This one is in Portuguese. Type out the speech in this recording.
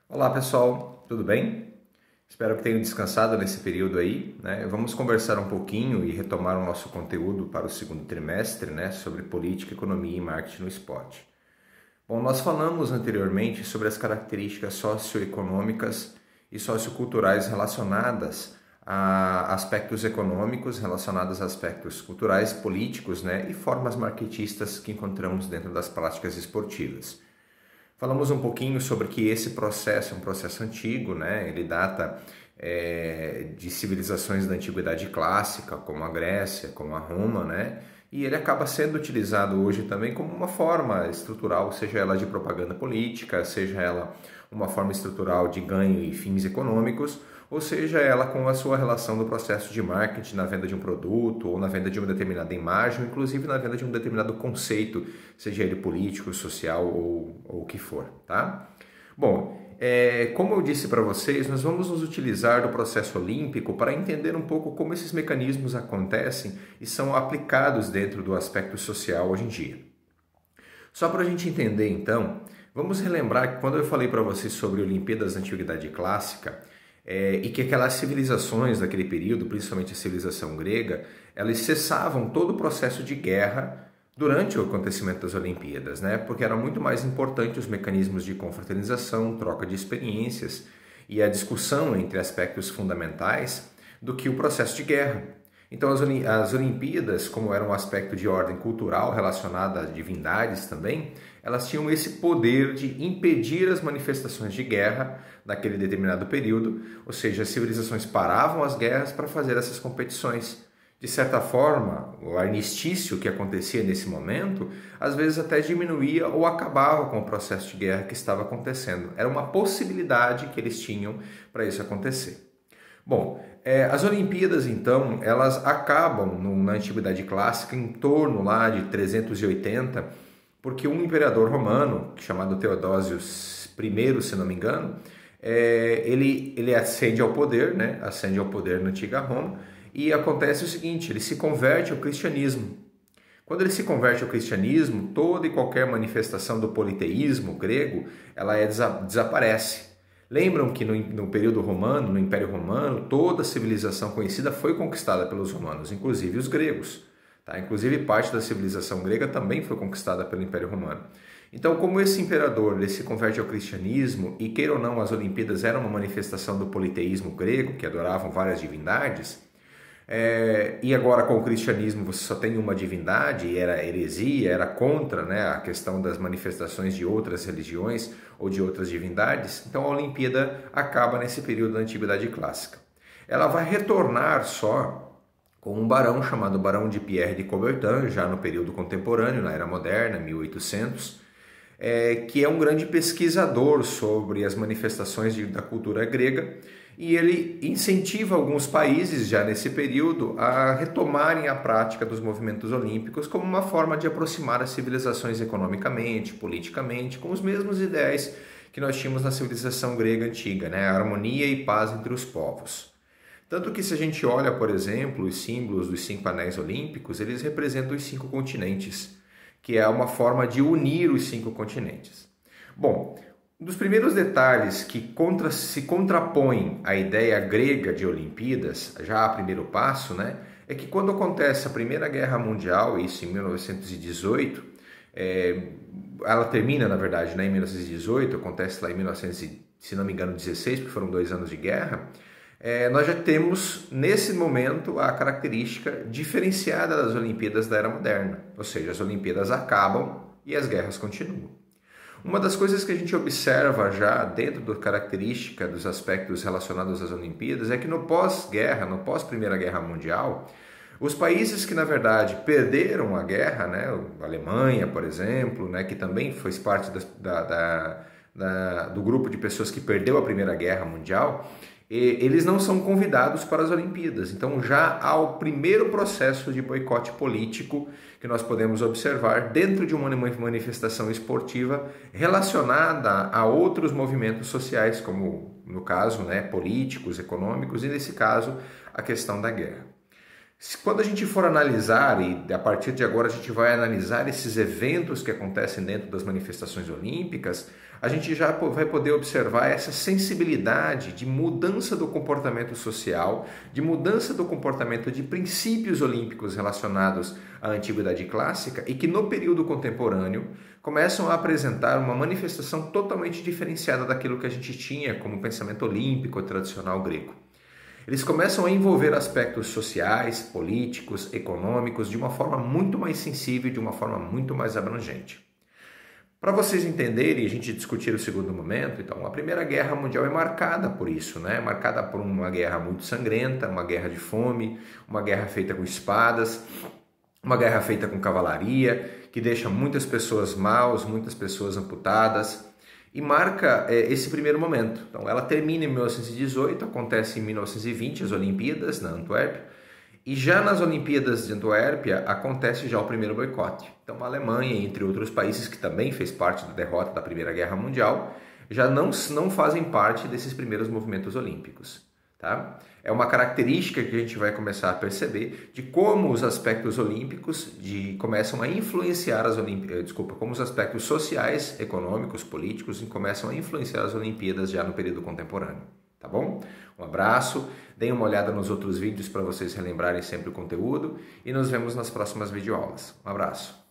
Olá pessoal, tudo bem? Espero que tenham descansado nesse período aí, né? Vamos conversar um pouquinho e retomar o nosso conteúdo para o segundo trimestre, né? Sobre política, economia e marketing no esporte. Bom, nós falamos anteriormente sobre as características socioeconômicas e socioculturais relacionadas a aspectos econômicos, relacionados a aspectos culturais, políticos, né? E formas marketistas que encontramos dentro das práticas esportivas. Falamos um pouquinho sobre que esse processo é um processo antigo, né? Ele data de civilizações da antiguidade clássica, como a Grécia, como a Roma, né? E ele acaba sendo utilizado hoje também como uma forma estrutural, seja ela de propaganda política, seja ela uma forma estrutural de ganho e fins econômicos, ou seja ela com a sua relação do processo de marketing na venda de um produto ou na venda de uma determinada imagem, ou inclusive na venda de um determinado conceito, seja ele político, social ou o que for, tá? Bom, como eu disse para vocês, nós vamos nos utilizar do processo olímpico para entender um pouco como esses mecanismos acontecem e são aplicados dentro do aspecto social hoje em dia. Só para a gente entender então, vamos relembrar que quando eu falei para vocês sobre Olimpíadas da Antiguidade Clássica, e que aquelas civilizações daquele período, principalmente a civilização grega, elas cessavam todo o processo de guerra durante o acontecimento das Olimpíadas, né? Porque era muito mais importante os mecanismos de confraternização, troca de experiências e a discussão entre aspectos fundamentais do que o processo de guerra. Então as Olimpíadas, como era um aspecto de ordem cultural relacionado a divindades também, elas tinham esse poder de impedir as manifestações de guerra naquele determinado período, ou seja, as civilizações paravam as guerras para fazer essas competições. De certa forma, o armistício que acontecia nesse momento, às vezes até diminuía ou acabava com o processo de guerra que estava acontecendo. Era uma possibilidade que eles tinham para isso acontecer. Bom, as Olimpíadas, então, elas acabam na Antiguidade Clássica em torno lá de 380, porque um imperador romano, chamado Teodósio I, se não me engano, ele ascende ao poder, né? Ascende ao poder na antiga Roma, e acontece o seguinte, ele se converte ao cristianismo. Quando ele se converte ao cristianismo, toda e qualquer manifestação do politeísmo grego, ela desaparece. Lembram que no período romano, no Império Romano, toda a civilização conhecida foi conquistada pelos romanos, inclusive os gregos. Tá? Inclusive parte da civilização grega também foi conquistada pelo Império Romano. Então, como esse imperador ele se converte ao cristianismo, e queira ou não, as Olimpíadas eram uma manifestação do politeísmo grego, que adoravam várias divindades, e agora com o cristianismo você só tem uma divindade, era heresia, era contra, né, a questão das manifestações de outras religiões ou de outras divindades. Então a Olimpíada acaba nesse período da Antiguidade Clássica. Ela vai retornar só com um barão chamado Barão de Pierre de Coubertin, já no período contemporâneo, na Era Moderna, 1800, que é um grande pesquisador sobre as manifestações da cultura grega, e ele incentiva alguns países já nesse período a retomarem a prática dos movimentos olímpicos como uma forma de aproximar as civilizações economicamente, politicamente, com os mesmos ideais que nós tínhamos na civilização grega antiga, né? A harmonia e paz entre os povos. Tanto que se a gente olha, por exemplo, os símbolos dos 5 anéis olímpicos, eles representam os 5 continentes, que é uma forma de unir os 5 continentes. Bom, um dos primeiros detalhes que se contrapõem à ideia grega de Olimpíadas, já a primeiro passo, né, é que quando acontece a Primeira Guerra Mundial, isso em 1918, ela termina, na verdade, né, em 1918, acontece lá em 1900, se não me engano, 16, porque foram 2 anos de guerra, nós já temos, nesse momento, a característica diferenciada das Olimpíadas da Era Moderna, ou seja, as Olimpíadas acabam e as guerras continuam. Uma das coisas que a gente observa já dentro da característica dos aspectos relacionados às Olimpíadas é que no pós-guerra, no pós-Primeira Guerra Mundial, os países que na verdade perderam a guerra, né, a Alemanha, por exemplo, né, que também fez parte do grupo de pessoas que perdeu a Primeira Guerra Mundial, eles não são convidados para as Olimpíadas. Então já há o primeiro processo de boicote político que nós podemos observar dentro de uma manifestação esportiva relacionada a outros movimentos sociais, como no caso, né, políticos, econômicos, e nesse caso a questão da guerra. Quando a gente for analisar, e a partir de agora a gente vai analisar esses eventos que acontecem dentro das manifestações olímpicas, a gente já vai poder observar essa sensibilidade de mudança do comportamento social, de mudança do comportamento de princípios olímpicos relacionados à antiguidade clássica e que no período contemporâneo começam a apresentar uma manifestação totalmente diferenciada daquilo que a gente tinha como pensamento olímpico tradicional grego. Eles começam a envolver aspectos sociais, políticos, econômicos de uma forma muito mais sensível e de uma forma muito mais abrangente. Para vocês entenderem e a gente discutir o segundo momento, então, a Primeira Guerra Mundial é marcada por isso, né? Marcada por uma guerra muito sangrenta, uma guerra de fome, uma guerra feita com espadas, uma guerra feita com cavalaria, que deixa muitas pessoas maus, muitas pessoas amputadas, e marca esse primeiro momento. Então, ela termina em 1918, acontece em 1920 as Olimpíadas na Antuérpia, e já nas Olimpíadas de Antuérpia acontece já o primeiro boicote. Então a Alemanha, entre outros países que também fez parte da derrota da Primeira Guerra Mundial, já não fazem parte desses primeiros movimentos olímpicos. Tá? É uma característica que a gente vai começar a perceber de como os aspectos olímpicos começam a influenciar como os aspectos sociais, econômicos, políticos começam a influenciar as Olimpíadas já no período contemporâneo. Tá bom? Um abraço, deem uma olhada nos outros vídeos para vocês relembrarem sempre o conteúdo e nos vemos nas próximas videoaulas. Um abraço.